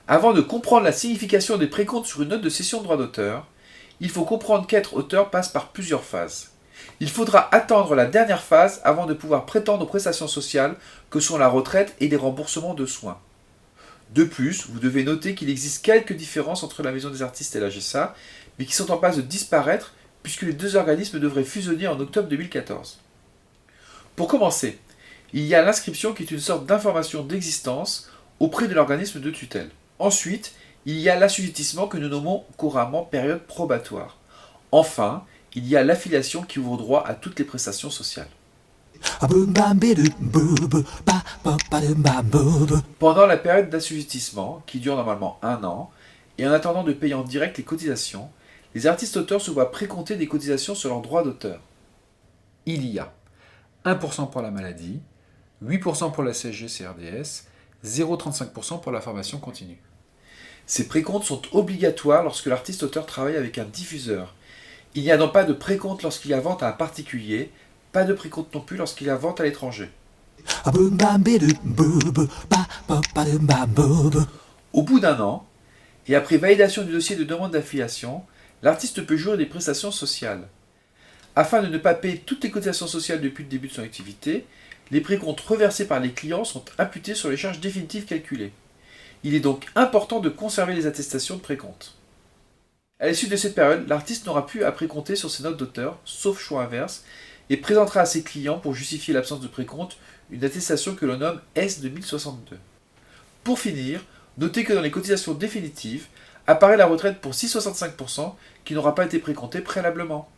Avant de comprendre la signification des précomptes sur une note de cession de droit d'auteur, il faut comprendre qu'être auteur passe par plusieurs phases. Il faudra attendre la dernière phase avant de pouvoir prétendre aux prestations sociales que sont la retraite et les remboursements de soins. De plus, vous devez noter qu'il existe quelques différences entre la Maison des artistes et la GSA, mais qui sont en passe de disparaître puisque les deux organismes devraient fusionner en octobre 2014. Pour commencer, il y a l'inscription qui est une sorte d'information d'existence auprès de l'organisme de tutelle. Ensuite, il y a l'assujettissement que nous nommons couramment période probatoire. Enfin, il y a l'affiliation qui ouvre droit à toutes les prestations sociales. Pendant la période d'assujettissement, qui dure normalement 1 an, et en attendant de payer en direct les cotisations, les artistes-auteurs se voient précompter des cotisations sur leurs droits d'auteur. Il y a 1% pour la maladie, 8% pour la CSG-CRDS, 0,35% pour la formation continue. Ces précomptes sont obligatoires lorsque l'artiste-auteur travaille avec un diffuseur. Il n'y a donc pas de précompte lorsqu'il y a vente à un particulier, pas de précompte non plus lorsqu'il y a vente à l'étranger. Au bout d'1 an, et après validation du dossier de demande d'affiliation, l'artiste peut jouir des prestations sociales. Afin de ne pas payer toutes les cotisations sociales depuis le début de son activité, les précomptes reversés par les clients sont imputés sur les charges définitives calculées. Il est donc important de conserver les attestations de précompte. À l'issue de cette période, l'artiste n'aura plus à précompter sur ses notes d'auteur, sauf choix inverse, et présentera à ses clients, pour justifier l'absence de précompte, une attestation que l'on nomme S2062. Pour finir, notez que dans les cotisations définitives, apparaît la retraite pour 6,65% qui n'aura pas été précomptée préalablement.